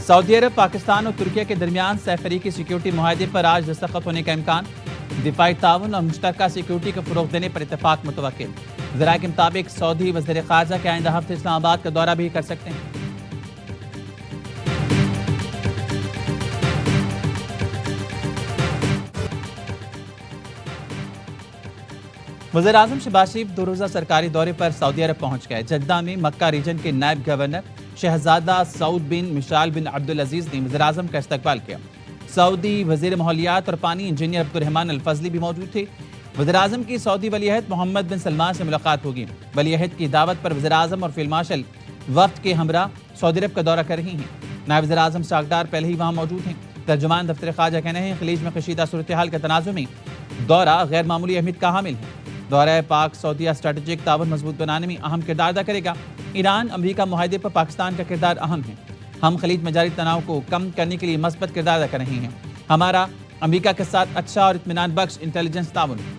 سعودی عرب، پاکستان اور ترکیہ کے درمیان سہ فریقی سیکیورٹی معاہدے پر آج دستخط ہونے کا امکان۔ دفاعی تعاون اور مشترکہ سیکیورٹی کو فروغ دینے پر اتفاق متوقع۔ ذرائع کے مطابق سعودی وزیر خارجہ کے آئندہ ہفتے اسلام آباد کا دورہ بھی کر سکتے ہیں۔ وزیر اعظم شہباز شریف 2 روزہ سرکاری دورے پر سعودی عرب پہنچ گئے۔ جدہ میں مکہ ریجن کے نائب گورنر شہزادہ سعود بن مشال بن عبدالعزیز نے وزیر اعظم کا استقبال کیا۔ سعودی وزیر ماحولیات اور پانی انجینئر عبدالرحمن الفضلی بھی موجود تھے۔ وزیر اعظم کی سعودی ولی عہد محمد بن سلمان سے ملاقات ہوگی۔ ولی عہد کی دعوت پر وزیر اعظم اور فیلڈ مارشل وفد کے ہمراہ سعودی عرب کا دورہ کر رہی ہیں۔ نائب وزیر اعظم ساکھدار پہلے ہی وہاں موجود ہیں۔ ترجمان دفتر خارجہ کہنے ہیں خلیج میں کشیدہ صورتحال کے تناظر میں دورہ غیر معمولی اہمیت کا حامل ہے۔ دورہ پاک سعودیہ اسٹریٹجک تعاون مضبوط بنانے میں اہم کردار ادا کرے گا۔ ایران امریکہ معاہدے پر پاکستان کا کردار اہم ہے۔ ہم خلیج میں جاری تناؤ کو کم کرنے کے لیے مثبت کردار ادا کر رہے ہیں۔ ہمارا امریکہ کے ساتھ اچھا اور اطمینان بخش انٹیلیجنس تعاون ہے۔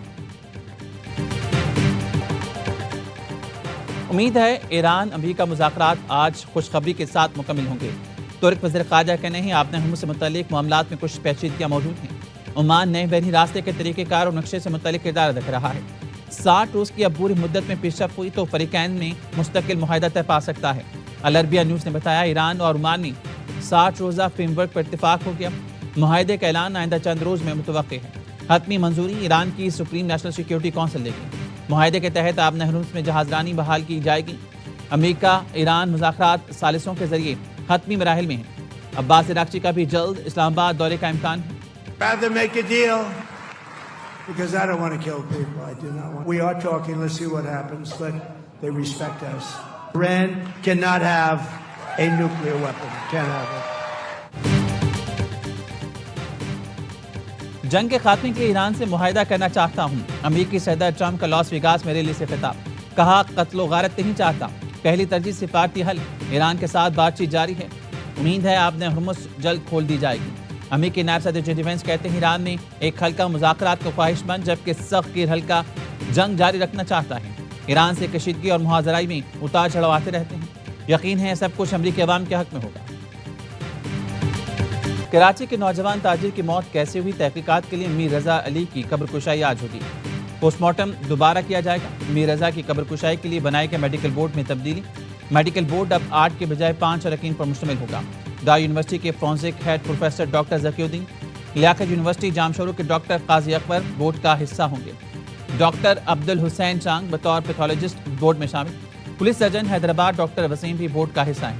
امید ہے ایران امریکہ مذاکرات آج خوشخبری کے ساتھ مکمل ہوں گے۔ ترک وزیر خارجہ کہنے ہیں اپنے ہم سے متعلق معاملات میں کچھ پیچیدگیاں موجود ہیں۔ عمان نئے بحری راستے کے طریقہ کار اور نقشے سے متعلق کردار ادا کر رہا ہے۔ 60 روز کی عبوری مدت میں پیش رفت ہوئی تو فریقین میں مستقل معاہدہ طے پا سکتا ہے۔ العربیہ نیوز نے بتایا ایران اور عمان میں 60 روزہ فریم ورک پر اتفاق ہو گیا۔ معاہدے کا اعلان آئندہ چند روز میں متوقع ہے۔ حتمی منظوری ایران کی سپریم نیشنل سیکیورٹی کونسل دے گی۔ معاہدے کے تحت آبِ ہرمز میں جہاز رانی بحال کی جائے گی۔ امریکہ ایران مذاکرات ثالثوں کے ذریعے حتمی مراحل میں ہیں۔ عباس عراقچی کا بھی جلد اسلام آباد دورے کا امکان ہے۔ Rather make a deal, because I don't want to kill people. I do not want. We are talking. Let's see what happens. But they respect us. Iran cannot have a nuclear weapon. Can't have it. جنگ کے خاتمے کے لیے ایران سے معاہدہ کرنا چاہتا ہوں۔ امریکی صدر ٹرمپ کا لاس ویگاس میں ریلی سے خطاب۔ کہا قتل و غارت نہیں چاہتا، پہلی ترجیح سفارتی حل۔ ایران کے ساتھ بات چیت جاری ہے۔ امید ہے آبِ ہرمز جلد کھول دی جائے گی۔ امریکی نائب صدر جے ڈی وینس کہتے ہیں ایران میں ایک ہلکا مذاکرات کا خواہش مند جبکہ سخت گیر ہلکا جنگ جاری رکھنا چاہتا ہے۔ ایران سے کشیدگی اور محاذرائی میں اتار چڑھاؤ آتے رہتے ہیں۔ یقین ہے سب کچھ امریکی عوام کے حق میں ہوگا۔ کراچی کے نوجوان تاجر کی موت کیسے ہوئی، تحقیقات کے لیے میر رضا علی کی قبر کشائی آج ہوگی۔ پوسٹ مارٹم دوبارہ کیا جائے گا۔ میر رضا کی قبر کشائی کے لیے بنائے گئے میڈیکل بورڈ میں تبدیلی۔ میڈیکل بورڈ اب 8 کے بجائے 5 اراکین پر مشتمل ہوگا۔ ڈا یونیورسٹی کے فورنزک ہیڈ پروفیسر ڈاکٹر ذکی الدین، لیاقت یونیورسٹی جامشورو کے ڈاکٹر قاضی اکبر بورڈ کا حصہ ہوں گے۔ ڈاکٹر عبد الحسین چانگ بطور پیتھولوجسٹ بورڈ میں شامل۔ Police surgeon Hyderabad doctor Waseem بھی بورڈ کا حصہ ہیں۔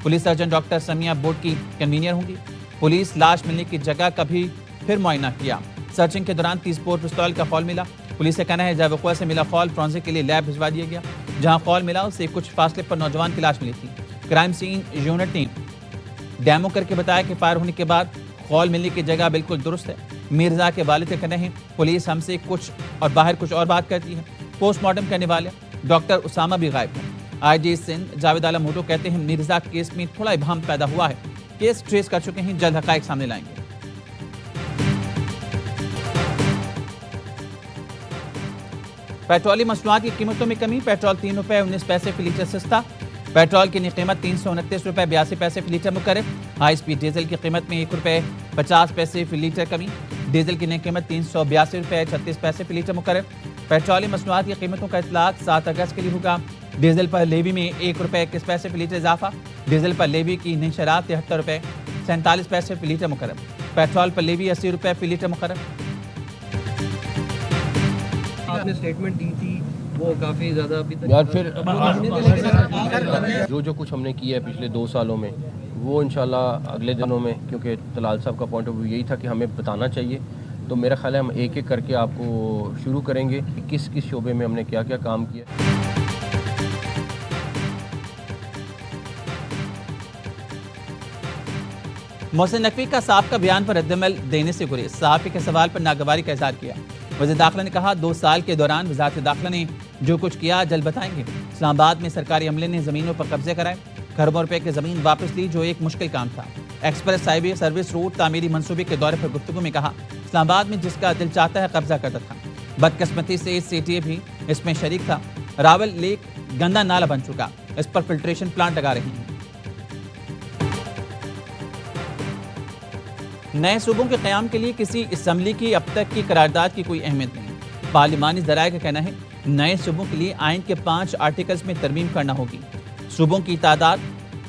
Police surgeon doctor Sumaiya board کی کنوینئر ہوں گی۔ پولیس لاش ملنے کی جگہ کا بھی پھر معائنہ کیا۔ سرچنگ کے دوران 30 بور پستول کا خول ملا۔ پولیس کا کہنا ہے جائے وقوع سے ملا خول فورنزک کے لیے لیب بھجوا دیا گیا۔ جہاں خول ملا اس سے کچھ فاصلے پر نوجوان کی لاش ملی تھی۔ کرائم سین یونٹ نے ڈیمو کر کے بتایا کہ فائر ہونے کے بعد خول ملنے کی جگہ بالکل درست ہے۔ مرزا کے والد کے کہنے ہیں پولیس ہم سے کچھ اور باہر کچھ اور بات کرتی ہے۔ پوسٹ مارٹم کرنے والے ڈاکٹر اسامہ بھی غائب ہیں۔ آئی جی سندھ جاوید عالم بھٹو کہتے ہیں مرزا کیس میں تھوڑا ابہام پیدا ہوا ہے۔ کیس ٹریس کر چکے ہیں، جلد حقائق سامنے لائیں گے۔ پیٹرولی مصنوعات کی قیمتوں میں کمی، پیٹرول 3 روپے 19 پیسے فی لیٹر سستا۔ پیٹرول کی نئی قیمت 329 روپے 82 پیسے فی لیٹر مقرر۔ ہائی سپیڈ ڈیزل کی قیمت میں 1 روپے 50 پیسے فی لیٹر کمی۔ ڈیزل کی نئی قیمت 382 روپے 36 پیسے فی لیٹر مقرر۔ پیٹرولی مصنوعات کی قیمتوں کا اطلاق 7 اگست کے لیے ہوگا۔ ڈیزل پر لیوی میں 1 روپے 21 پیسے فی لیٹر اضافہ۔ ڈیزل پر لیوی کی نئی شرح 73 روپے 47 پیسے فی لیٹر مقرر۔ پیٹرول پر لیوی 80 روپے فی لیٹر مقرر۔ آپ نے سٹیٹمنٹ دی تھی وہ کافی زیادہ ابھی تک یار پھر جو کچھ ہم نے کیا ہے پچھلے 2 سالوں میں وہ انشاءاللہ اگلے دنوں میں، کیونکہ طلال صاحب کا پوائنٹ آف ویو یہی تھا کہ ہمیں بتانا چاہیے، تو میرا خیال ہے ہم ایک ایک کر کے آپ کو شروع کریں گے کہ کس کس شعبے میں ہم نے کیا کیا کام کیا۔ محسن نقوی کا صاحب کا بیان پر رد عمل دینے سے گریز، صحافی کے سوال پر ناگواری کا اظہار کیا۔ وزیر داخلہ نے کہا 2 سال کے دوران وزارت داخلہ نے جو کچھ کیا جلد بتائیں گے۔ اسلام آباد میں سرکاری عملے نے زمینوں پر قبضے کرائے، کروڑوں روپے کی زمین واپس لی جو ایک مشکل کام تھا۔ ایکسپریس ہائی وے سروس روڈ تعمیری منصوبے کے دورے پر گفتگو میں کہا اسلام آباد میں جس کا دل چاہتا ہے قبضہ کرتا تھا۔ بدقسمتی سے سی ٹی اے بھی اس میں شریک تھا۔ راول لیک گندا نالہ بن چکا، اس پر فلٹریشن پلانٹ لگا رہی ہیں۔ نئے صوبوں کے قیام کے لیے کسی اسمبلی کی اب تک کی قرارداد کی کوئی اہمیت نہیں۔ پارلیمانی ذرائع کا کہنا ہے نئے صوبوں کے لیے آئین کے 5 آرٹیکلز میں ترمیم کرنا ہوگی۔ صوبوں کی تعداد،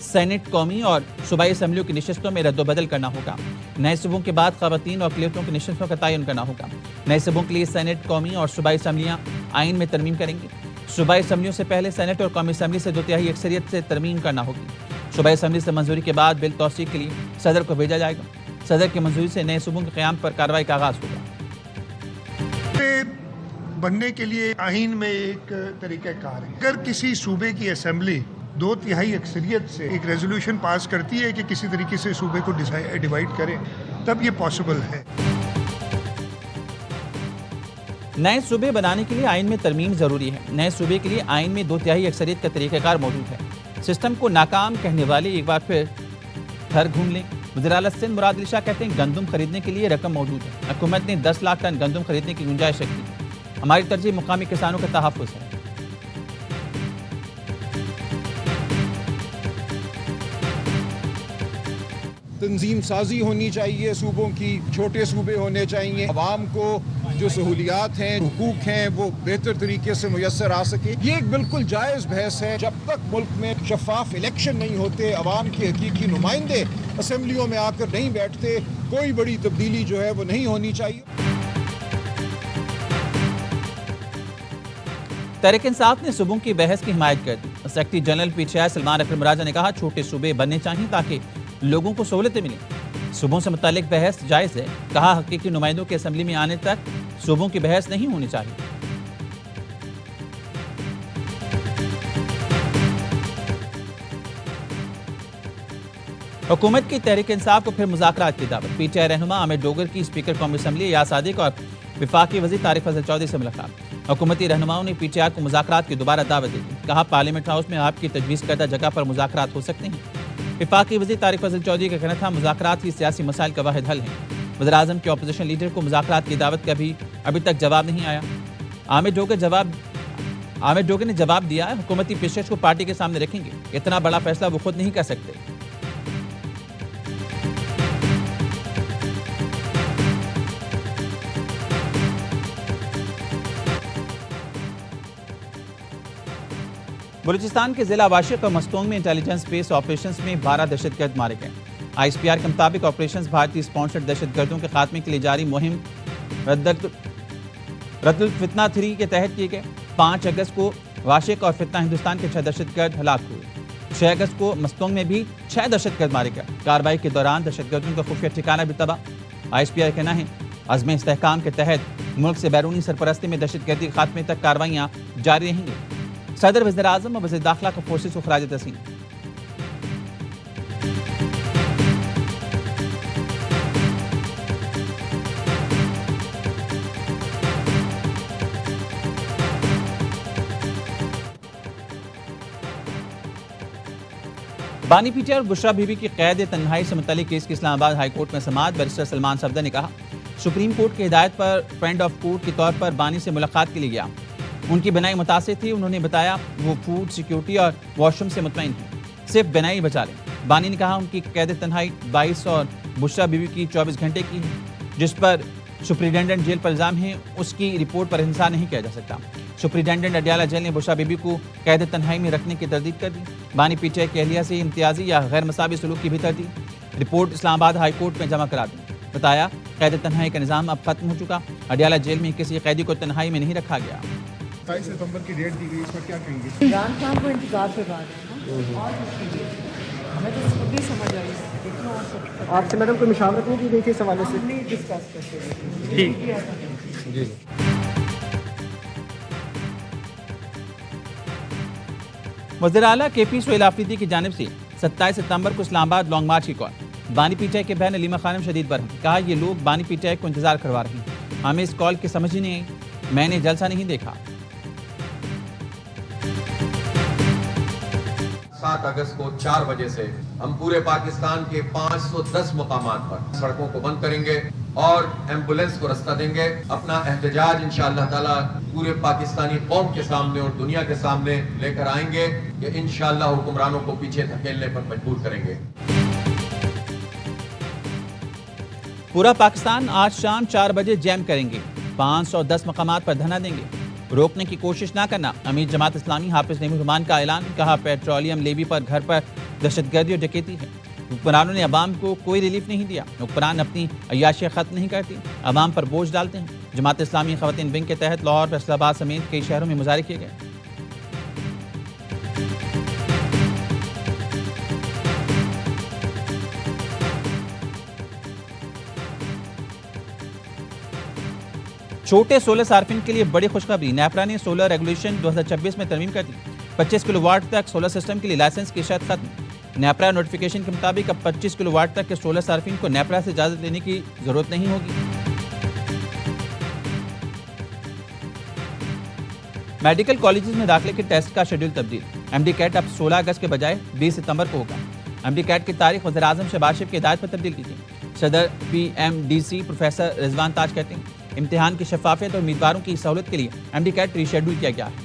سینٹ، قومی اور صوبائی اسمبلیوں کی نشستوں میں رد و بدل کرنا ہوگا۔ نئے صوبوں کے بعد خواتین اور اقلیتوں کی نشستوں کا تعین کرنا ہوگا۔ نئے صوبوں کے لیے سینٹ، قومی اور صوبائی اسمبلیاں آئین میں ترمیم کریں گی۔ صوبائی اسمبلیوں سے پہلے سینٹ اور قومی اسمبلی سے 2/3 اکثریت سے ترمیم کرنا ہوگی۔ صوبائی اسمبلی سے منظوری کے بعد بل توثیق کے لیے صدر کو بھیجا جائے گا۔ صدر کی منظوری سے نئے صوبوں کے قیام پر کارروائی کا آغاز ہوگا۔ بننے کے لیے آئین میں ایک طریقہ کار ہے۔ اگر کسی صوبے کی اسمبلی 2/3 اکثریت سے ایک ریزولوشن پاس کرتی ہے کہ کسی طریقے سے صوبے کو ڈیوائیڈ کرے، تب یہ پاسبل ہے۔ نئے صوبے بنانے کے لیے آئین میں ترمیم ضروری ہے۔ نئے صوبے کے لیے آئین میں 2/3 اکثریت کا طریقہ کار موجود ہے۔ سسٹم کو ناکام کہنے والے ایک بار پھر گھر گھوم لیں۔ وزیر اعلیٰ سندھ مراد علی شاہ کہتے ہیں گندم خریدنے کے لیے رقم موجود ہے۔ حکومت نے 10 لاکھ ٹن گندم خریدنے کی گنجائش رکھی۔ ہماری ترجیح مقامی کسانوں کا تحفظ ہے۔ تنظیم سازی ہونی چاہیے صوبوں کی، چھوٹے صوبے ہونے چاہیے، عوام کو جو سہولیات ہیں، حقوق ہیں، وہ بہتر طریقے سے میسر آ سکے۔ یہ ایک بالکل جائز بحث ہے۔ جب تک ملک میں شفاف الیکشن نہیں ہوتے، عوام کے حقیقی نمائندے اسمبلیوں میں آ کر نہیں بیٹھتے، کوئی بڑی تبدیلی جو ہے وہ نہیں ہونی چاہیے۔ تحریک انصاف نے صوبوں کی بحث کی حمایت کر دی۔ Secretary general P T I Salman Akram Raja نے کہا چھوٹے صوبے بننے چاہیے تاکہ لوگوں کو سہولتیں ملیں۔ صوبوں سے متعلق بحث جائز ہے۔ کہا حقیقی نمائندوں کے اسمبلی میں آنے تک صوبوں کی بحث نہیں ہونی چاہیے۔ حکومت کی تحریک انصاف کو پھر مذاکرات کی دعوت۔ پی ٹی آئی رہنما عامر ڈوگر کی اسپیکر قومی اسمبلی ایاز صادق اور وفاقی وزیر طارق فضل چودھری سے ملاقات۔ حکومتی رہنماؤں نے پی ٹی آئی کو مذاکرات کی دوبارہ دعوت دی۔ کہا پارلیمنٹ ہاؤس میں آپ کی تجویز کردہ جگہ پر مذاکرات ہو سکتے ہیں۔ وفاقی وزیر طارق فضل چودھری کا کہنا تھا مذاکرات ہی سیاسی مسائل کا واحد حل ہے۔ وزیر اعظم کے اپوزیشن لیڈر کو مذاکرات کی دعوت کا بھی ابھی تک جواب نہیں آیا۔ عامر ڈوگر نے جواب دیا حکومتی پیشکش کو پارٹی کے سامنے رکھیں گے۔ اتنا بڑا فیصلہ وہ خود نہیں کر سکتے۔ بلوچستان کے ضلع واشق اور مستونگ میں انٹیلیجنس بیس آپریشنز میں 12 دہشت گرد مارے گئے۔ آئی ایس پی آر کے مطابق آپریشنز بھارتی اسپانسرڈ دہشت گردوں کے خاتمے کے لیے جاری مہم رد الفتنہ 3 کے تحت کیے گئے۔ 5 اگست کو واشق اور فتنہ ہندوستان کے 6 دہشت گرد ہلاک ہوئے۔ 6 اگست کو مستونگ میں بھی 6 دہشت گرد مارے گئے۔ کارروائی کے دوران دہشت گردوں کا خفیہ ٹھکانہ بھی تباہ۔ آئی ایس پی آر کا کہنا ہے عزم استحکام کے تحت ملک سے بیرونی سرپرستی میں دہشت گردی کے خاتمے تک کارروائیاں جاری رہیں گی۔ صدر وزیر اعظم اور وزیر داخلہ کو فورسز کو خراج تحسین۔ بانی پی ٹی آئی اور بشرا بی بی کی قید تنہائی سے متعلق کیس کی اسلام آباد ہائی کورٹ میں سماعت۔ بیرسٹر سلمان صفدر نے کہا سپریم کورٹ کی ہدایت پر فرینڈ آف کورٹ کے طور پر بانی سے ملاقات کے لیے گیا۔ ان کی بینائی متاثر تھی۔ انہوں نے بتایا وہ فوڈ سیکیورٹی اور واش روم سے مطمئن ہیں، صرف بینائی بچا لیں۔ بانی نے کہا ان کی قید تنہائی 22 اور بشرا بیوی کی 24 گھنٹے کی ہے، جس پر سپرنٹینڈنٹ جیل پر الزام ہے اس کی رپورٹ پر انحصار نہیں کیا جا سکتا۔ سپرنٹینڈنٹ اڈیالہ جیل نے بشرا بیوی کو قید تنہائی میں رکھنے کی تردید کر دی۔ بانی پی ٹی آئی کی اہلیہ سے امتیازی یا غیر مساوی سلوک کی بھی تردید۔ رپورٹ اسلام آباد ہائی کورٹ میں جمع کرا دی۔ بتایا قید تنہائی کا نظام اب ختم ہو چکا۔ اڈیالہ جیل میں کسی قیدی کو تنہائی میں نہیں رکھا گیا۔ 27 ستمبر کی ڈیٹ دی گئی، اس پر کیا کہیں گے؟ عمران خان کو انتظار پہ بات ہے نا، اور کس کے لیے ہمیں تو خود بھی سمجھ آئی دیکھنا اور سب آپ سے میڈم کوئی مشاورت نہیں کی گئی تھی اس حوالے سے؟ نہیں ڈسکس کرتے ہوئے جی وزیر اعلیٰ کے پی سہیل آفریدی کی جانب سے 27 ستمبر کو اسلام آباد لانگ مارچ کی کال۔ بانی پی ٹی آئی کے بہن علیمہ خانم شدید برہم، کہا یہ لوگ بانی پی ٹی آئی کو انتظار کروا رہے ہیں، ہمیں اس کال کی سمجھ ہی نہیں آئی، میں نے جلسہ نہیں دیکھا۔ 7 اگست کو 4 بجے سے ہم پورے پاکستان کے 510 مقامات پر سڑکوں کو بند کریں گے اور ایمبولینس کو رستہ دیں گے۔ اپنا احتجاج انشاءاللہ تعالی پورے پاکستانی قوم کے سامنے اور دنیا کے سامنے لے کر آئیں گے کہ انشاءاللہ حکمرانوں کو پیچھے دھکیلنے پر مجبور کریں گے۔ پورا پاکستان آج شام 4 بجے جیم کریں گے، 510 مقامات پر دھرنا دیں گے۔ روکنے کی کوشش نہ کرنا، امیر جماعت اسلامی حافظ نعیم الرحمان کا اعلان، کہا پیٹرولیم لیوی پر گھر پر دہشت گردی اور ڈکیتی ہے۔ حکمرانوں نے عوام کو کوئی ریلیف نہیں دیا، حکمران اپنی عیاشی ختم نہیں کرتی، عوام پر بوجھ ڈالتے ہیں۔ جماعت اسلامی خواتین ونگ کے تحت لاہور، فیصل آباد سمیت کئی شہروں میں مظاہرے کیے گئے۔ چھوٹے سولر صارفین کے لیے بڑی خوشخبری، نیپرا نے سولر ریگولیشن 2026 میں ترمیم کر دی۔ 25 کلو واٹ تک سولر سسٹم کے لیے لائسنس کی شرط ختم۔ نیپرا نوٹیفیکیشن کے مطابق اب 25 کلو واٹ تک کے سولر صارفین کو نیپرا سے اجازت لینے کی ضرورت نہیں ہوگی۔ میڈیکل کالجز میں داخلے کے ٹیسٹ کا شیڈول تبدیل، ایم ڈی کیٹ اب 16 اگست کے بجائے 20 ستمبر کو ہوگا۔ ایم ڈی کیٹ کی تاریخ وزیراعظم شہباز شریف کی ہدایت پر تبدیل کی گئی۔ صدر P M D C professor Rizwan Taj کہتے ہیں امتحان کی شفافیت اور امیدواروں کی سہولت کے لیے ایم ڈی کیٹ ری شیڈول کیا گیا ہے۔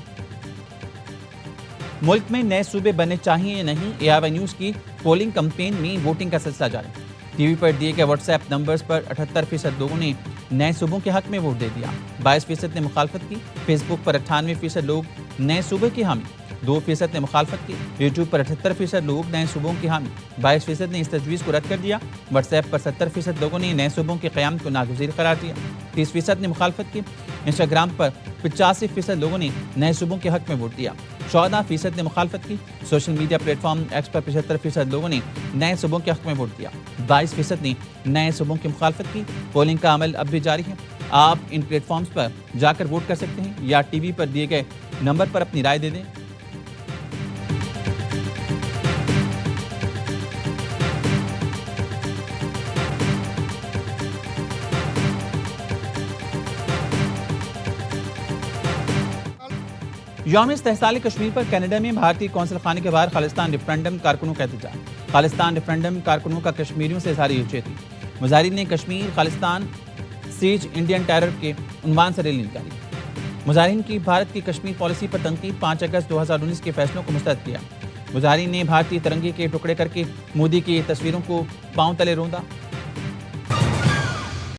ملک میں نئے صوبے بننے چاہیے یا نہیں، اے آئی نیوز کی پولنگ کمپین میں ووٹنگ کا سلسلہ جاری۔ ٹی وی پر دیے گئے واٹس ایپ نمبرز پر 78% لوگوں نے نئے صوبوں کے حق میں ووٹ دے دیا، 22% نے مخالفت کی۔ فیس بک پر 98% لوگ نئے صوبے کی حامی، 2% نے مخالفت کی۔ یوٹیوب پر 78% لوگ نئے صوبوں کی حامی، 22% نے اس تجویز کو رد کر دیا۔ واٹس ایپ پر 70% لوگوں نے نئے صوبوں کے قیام کو ناگزیر قرار دیا، 30% نے مخالفت کی۔ انسٹاگرام پر 85% لوگوں نے نئے صوبوں کے حق میں ووٹ دیا، 14% نے مخالفت کی۔ Social media platform X پر 75% لوگوں نے نئے صوبوں کے حق میں ووٹ دیا، 22% نے نئے صوبوں کی مخالفت کی۔ پولنگ کا عمل اب بھی جاری ہے، آپ ان پلیٹ فارمز پر جا کر ووٹ کر سکتے ہیں یا ٹی وی پر دیے گئے نمبر پر اپنی رائے دے دیں۔ یوم استحصال کشمیر پر کینیڈا میں بھارتی قونصل خانے کے باہر خالصتان ریفرنڈم کارکنوں کا احتجاج۔ خالصتان ریفرنڈم کارکنوں کا کشمیریوں سے اظہار یکجہتی، مظاہرین نے کشمیر خالصتان سیج انڈین ٹیرر کے عنوان سے ریلی نکالی۔ مظاہرین کی بھارت کی کشمیر پالیسی پر تنقید، 5 اگست 2019 کے فیصلوں کو مسترد کیا۔ مظاہرین نے بھارتی ترنگے کے ٹکڑے کر کے مودی کی تصویروں کو پاؤں تلے روندا۔